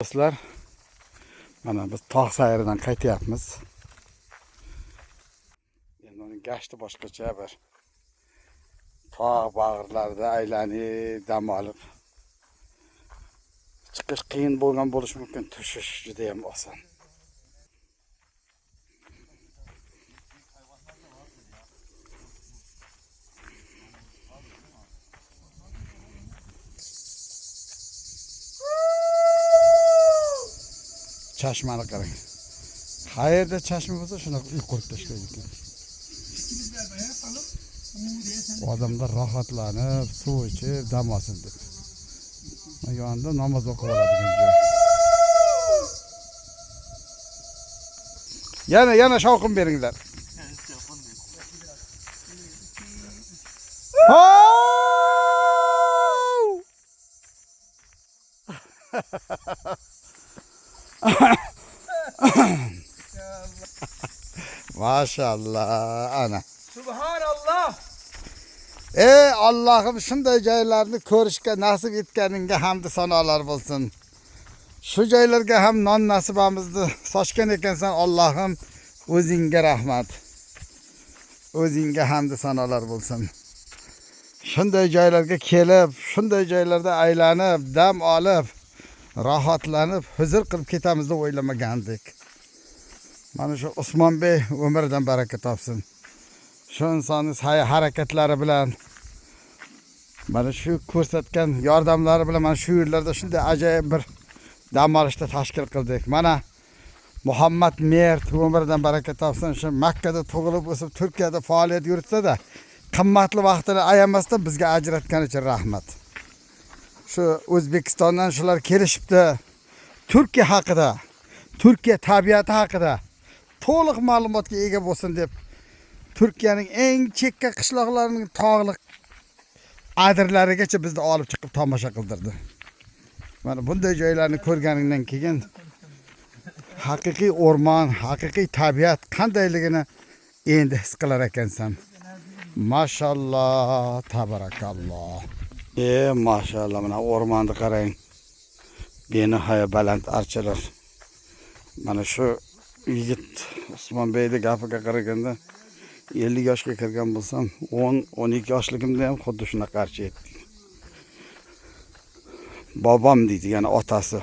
do'stlar, mana biz tog' sayridan qaytyapmiz. Endi uning gashti boshqacha bir tog' bag'rlarida aylanib, dam olib chiqish qiyin bo'lgan bo'lishi mumkin, tushish juda ham oson. Chashmani qarang. Qayerda chashma bo'lsa, shuni qurib tashlaydi. Odamlar rohatlanib, suv ichib, dam olsin deb. Yonda namoz o'qib oladigan joy. Yana shovqin beringlar. Maşallah ana. Subhanallah. Ey Allah'ım shunday joylarni ko'rishga nasib etganingga hamd sanolar bo'lsin. Shu joylarga ham non nasibamizni sochgan ekansan Allohim, o'zingga rahmat. O'zingga hamd sanolar bo'lsin. Shunday joylarga kelib, shunday joylarda aylanib, dam olib, rohatlanib, huzur qilib ketamiz deb o'ylamagandik. Mana shu Usmonbey umridan baraka topsin. Shu insonning harakatlari bilan, mana shu ko'rsatgan yordamlari bilan mana shu yerlarda shunday ajoyib bir dam olishda tashkil qildik. Mana Muhammad Mert umridan baraka topsin. Shu Makkada tug'ilib o'sib Turkiyada faoliyat yuritsa-da, qimmatli vaqtini ayamasdan bizga ajratgani uchun rahmat. Shu O'zbekistondan shular kelishibdi. Turkiya haqida, Turkiya tabiati haqida to'liq ma'lumotga ega bo'lsin deb Turkiyaning eng chekka qishloqlarining tog'liq adirlarigacha bizni olib chiqib tomosha qildirdi. Mana bunday joylarni ko'rganingdan keyin haqiqiy o'rmon, haqiqiy tabiat qandayligini endi his qilar ekansan. Mashallah, tabarakalloh. Mashallah, mana o'rmonni qarang. Benihoya baland archalar. Mana shu yigit Usmonbeyning gapiga qaraganda 50 yoshga kirgan bo'lsam, 10-12 yoshligimda ham xuddi shunaqa archa etdik. Bobom deydi, ya'ni otasi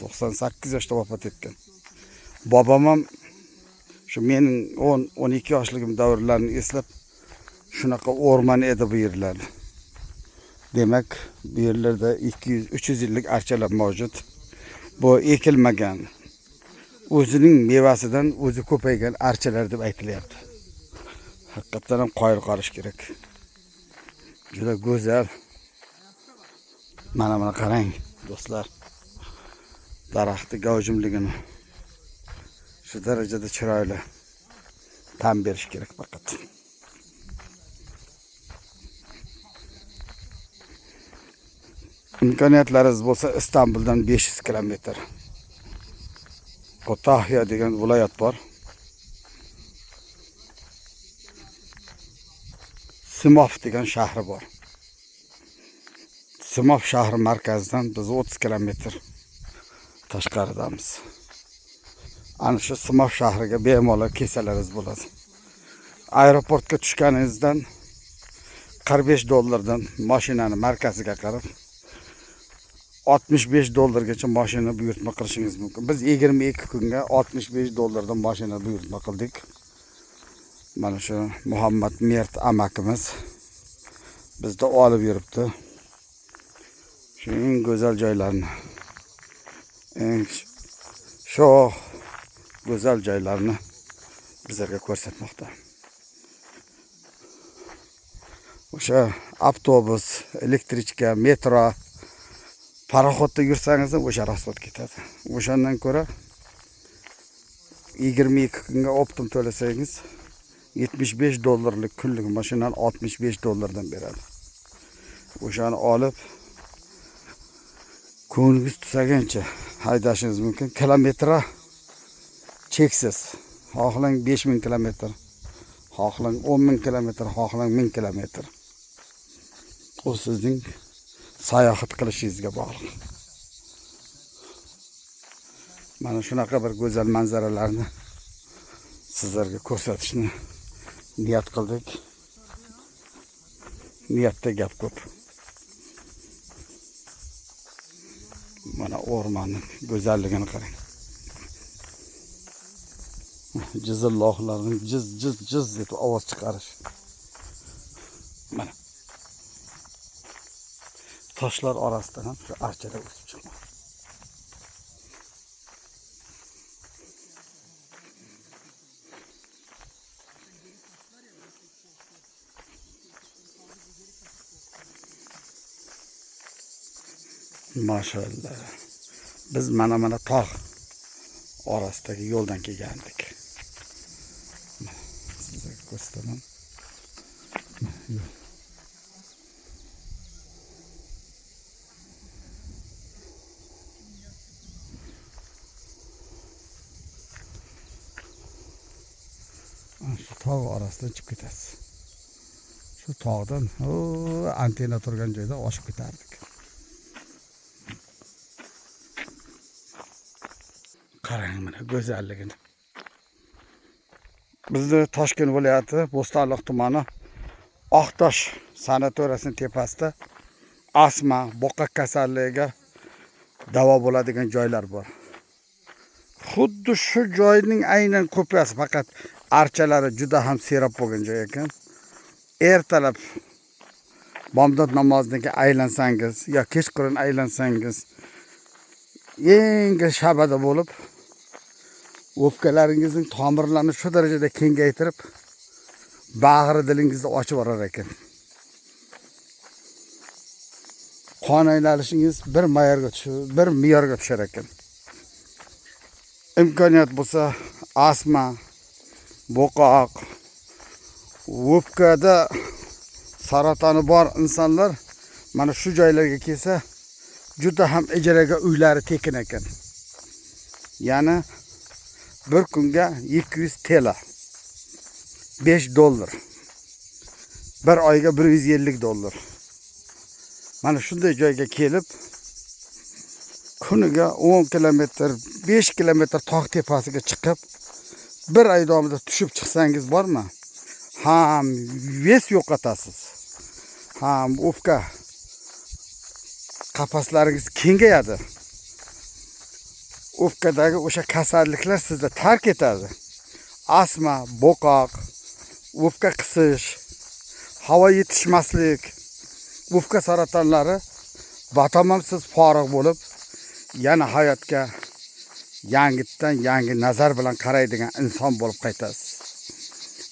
98 yoshda vafot etgan. Bobom ham shu mening 10-12 yoshligim davrlarini eslab shunaqa o'rmon edi bu yerlar. Demak, bu yerlarda 200-300 yillik archalar mavjud. Bu ekilmagan, o'zining mevasidan o'zi ko'paygan archalar deb aytilyapti. Haqiqatan ham qoyil qolish kerak. Juda go'zal. Mana qarang do'stlar. Daraxtning gavjumligini shu darajada chiroyli tan berish kerak faqat. İmkoniyatlaringiz bo'lsa Istanbuldan 500 kilometr. Otahya degan viloyat bor. Simov degan shahri bor. Simov shahri markazidan biz 30 kilometr tashqaridamiz. Ana shu Simov shahriga bemalol kelsalaringiz bo'ladi. Aeroportga tushganingizdan $45 dan mashinani markaziga qarab 65 dollargacha mashina buyurtma qilishingiz mumkin. Biz 22 kunga $65 dan mashina buyurtma qildik. Mana shu Muhammad Mert amakimiz bizda olib yuribdi. Shu eng go'zal joylarni, shu go'zal joylarni bizlarga ko'rsatmoqda. O'sha avtobus, elektrichka, metro, paraxodda yursangiz ham o'sha rasvot ketadi. O'shandan ko'ra 22 kunga optim to'lasangiz $75lik kunlik mashinani $65 dan beradi. O'shani olib ko'nglingiz tusagancha haydashingiz mumkin. Kilometra cheksiz. Xohlang 5000 kilometr, xohlang 10000 kilometr, xohlang 1000 kilometr. O sizning sayohat qilishingizga bog'liq. Mana shunaqa bir go'zal manzaralarni sizlarga ko'rsatishni niyat qildik. Niyatda gap ko'p. Mana o'rmonning go'zalligini qarang. Jizillohlarning jiz deb ovoz chiqarish. Mana toshlar orasidan ham shu archalar o'sib chiqmoqda. Maşallah. Biz mana tog' orasidagi yo'ldan kelgandik. Sizlarga ko'rsataman. Shu tog' orasidan chiqib ketasiz. Shu tog'dan antena turgan joyda oshib ketardik. Qarang mana go'zalligini. Bizni Toshkent viloyati Bo'stonliq tumani Oqtosh sanatoriyasining tepasida astma, boqa kasalligiga davo bo'ladigan joylar bor. Xuddi shu joyning aynan ko'pasi, faqat archalari juda ham serap bo'lgan joy ekan. Ertalab bomdod namoziga aylansangiz yo kechqurun aylansangiz, yengil shabada bo'lib, o'pkalaringizning tomirlarini shu darajada kengaytirib, bag'ri dilingizni ochib yurar ekan. Qon aylanishingiz bir me'yorga tushar ekan. Imkoniyat bo'lsa, astma, bo'qoq, o'pkada saratoni bor insonlar mana shu joylarga kelsa, juda ham ijaraga uylari tekin ekan. Ya'ni bir kunga 200 TL, $5, bir oyga $150. Mana shunday joyga kelib, kuniga 10 kilometr, 5 kilometr tog' tepasiga chiqib, bir oy davomida tushib chiqsangiz bormi? Ham ves yo'qotasiz. Ham o'pka qafaslaringiz kengayadi. O'pkadagi o'sha kasalliklar sizda tark etadi. Astma, bo'qoq, o'pka qisish, havo yetishmaslik, o'pka saratonlari batamom siz forig' bo'lib, yana hayotga yangi nazar bilan qaraydigan inson bo'lib qaytasiz.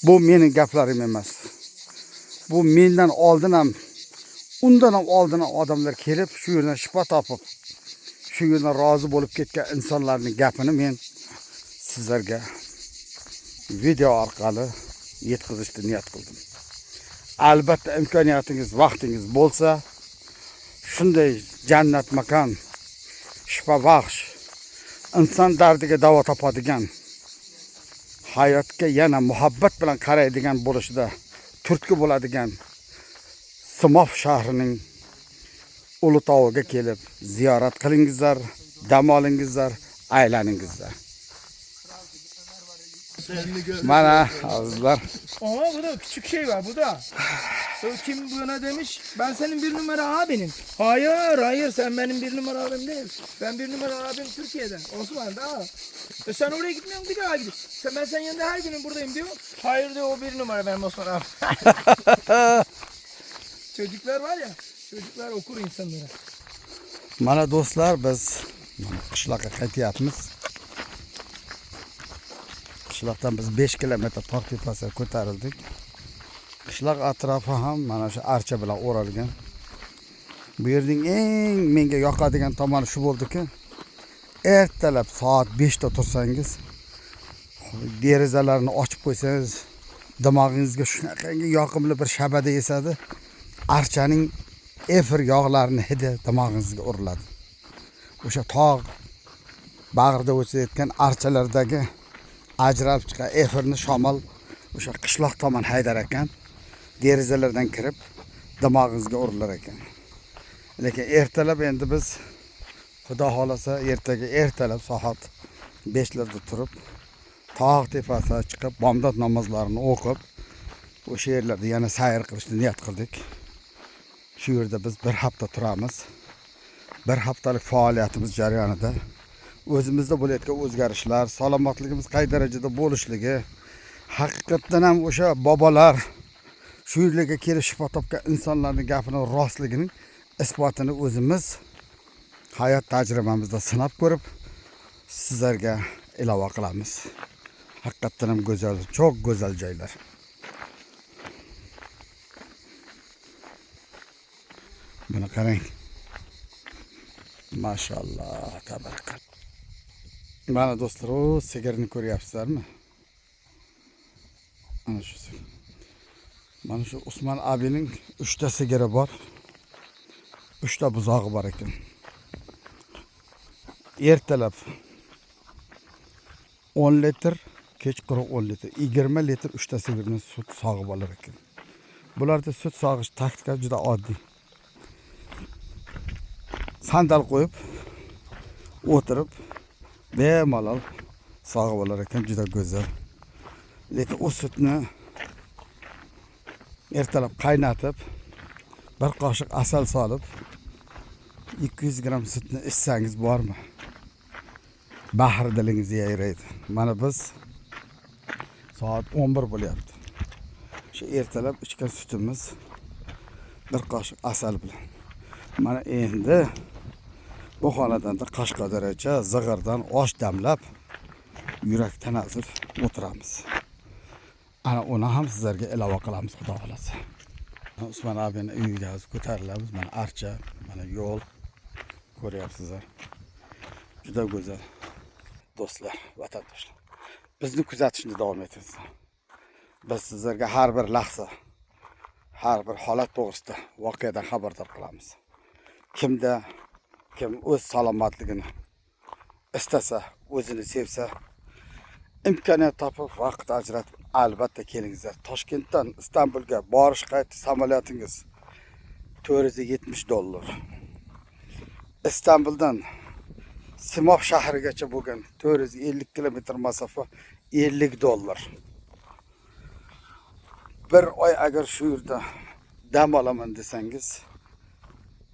Bu mening gaplarim emas. Bu mendan oldin ham, undan ham oldin odamlar kelib, shu yerdan shifo topib, shu yerdan rozi bo'lib ketgan insonlarning gapini men sizlarga video orqali yetkazishga niyat qildim. Albatta imkoniyatingiz, vaqtingiz bo'lsa, shunday jannat makon, shifo baxsh, inson dardiga davo topadigan, hayotga yana muhabbat bilan qaraydigan bo'lishida turtki bo'ladigan Simof shahrining Ulutog'iga kelib ziyorat qilingizlar, dam olingizlar, aylaningizlar. Mana azizlar. Ama bu da küçük şey var bu da. Kim buna demiş? Ben senin bir numara abinim. Hayır sen benim bir numara abim değil. Ben bir numara abim Türkiye'den. Osman daha. Sen oraya gitmiyorsun, bir daha gidip. Ben senin yanında her günüm buradayım diyor. Hayır diyor, o bir numara benim Osman abi. Çocuklar var ya. Çocuklar okur insanlara. Mana do'stlar, biz qishloqqa qaytyapmiz. Qishloqdan biz 5 kilometr tog' tepasiga ko'tarildik. Qishloq atrofi ham mana shu archa bilan o'ralgan. Bu yerning eng menga yoqadigan tomoni shu bo'ldiki, ertalab soat 5 da tursangiz, derazalarni ochib qo'ysangiz, dimog'ingizga shunaqangi yoqimli bir shabada esadi. Archaning efir yog'larini hidi dimog'ingizga uriladi. O'sha tog' bag'rida o'sayotgan archalardagi ajralib chiqqan efirni shamol o'sha qishloq tomon haydar ekan, derazalardan kirib dimog'ingizga urilar ekan. Lekin ertalab endi biz Xudo xolasa ertaga ertalab soat 5larda turib, tog' tepasiga chiqib, bomdod namozlarini o'qib, o'sha yerlarda yana sayr qilishni niyat qildik. Shu yerda biz bir hafta turamiz. Bir haftalik faoliyatimiz jarayonida o'zimizda bo'layotgan o'zgarishlar, salomatligimiz qay darajada bo'lishligi, haqiqatdan ham o'sha bobolar shu yerlarga kelib shifo topgan insonlarning gapining rostligining isbotini o'zimiz hayot tajribamizda sinab ko'rib sizlarga ilova qilamiz. Haqiqatdan ham go'zal, çok go'zal joylar. Buni qarang. Maşallah, tabarakallah. Mana do'stlar, o sigirni ko'ryapsizlarmi? Ana shu sigir. Mana shu Usmon abining 3 ta sigiri bor. 3 ta buzog'i bor ekan. Ertalab 10 litr, kechqurun 10 litr, 20 litr 3 ta sigirni sut sog'ib olar ekan. Bularda sut sog'ish taktikasi juda oddiy. Sandal qo'yib, o'tirib, bemalol sog'ib olar ekan, juda go'zal. Lekin o sutni ertalab qaynatib, bir qoshiq asal solib, 200 gram sutni ichsangiz bormi? Bahri dilingiz yayraydi. Mana biz soat 11 bo'lyapti. Shu ertalab ichgan sutimiz bir qoshiq asal bilan. Mana endi bu xonadonda Qashqadaryocha zig'irdan osh damlab, yurak tanazir o'tiramiz. Ana uni ham sizlarga ilova qilamiz, xudo xolasa. Usmon abini uyiga ko'tarilamiz. Mana archa, mana yo'l ko'ryapsizlar. Juda go'zal. Do'stlar, vatandoshlar. Bizni kuzatishni davom etingizlar. Biz sizlarga har bir lahza, har bir holat to'g'risida voqeadan xabardor qilamiz. Kim o'z salomatligini istasa, o'zini sevsa, imkoniyat topib, vaqt ajratib, albatta kelingizlar. Toshkentdan Istanbulga borish qaytish samolyotingiz $470. Istanbuldan Simop shahrigacha bo'lgan 450 kilometr masofa $50. Bir oy agar shu yerda dam olaman desangiz,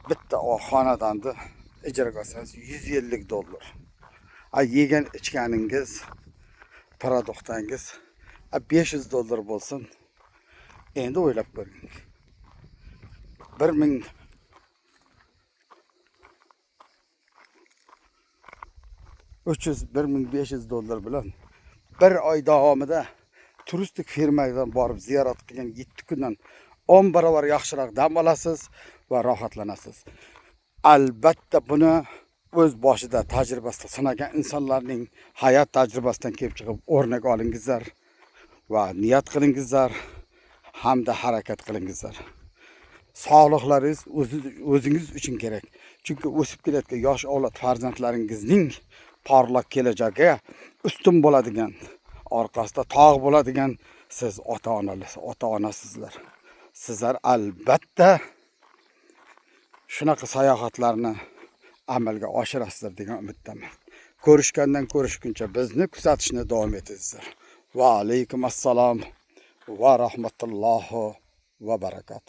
bitta o xonadonni ijaraga olsangiz $150. Yegan ichganingiz, paradoxtangiz $500 bo'lsin. Endi o'ylab ko'ring. $1500 bilan bir oy davomida turistik firmadan borib ziyorat qilgan 7 kundan 10 barobar yaxshiroq dam olasiz va rohatlanasiz. Albatta buni o'z boshida tajribasida sinagan insonlarning hayot tajribasidan kelib chiqib o'rnak olingizlar va niyat qilingizlar hamda harakat qilingizlar. Sog'liqlaringiz o'zingiz uchun kerak. Chunki o'sib kelayotgan yosh avlod farzandlaringizning porloq kelajagiga ustun bo'ladigan, orqasida tog' bo'ladigan siz ota-onasizlar. Sizlar albatta shunaqa sayohatlarni amalga oshirasizlar degan umiddaman. Ko'rishgandan ko'rishguncha bizni kuzatishni davom etingizlar. Va alaykum assalom va rahmatullohi va barakatuh.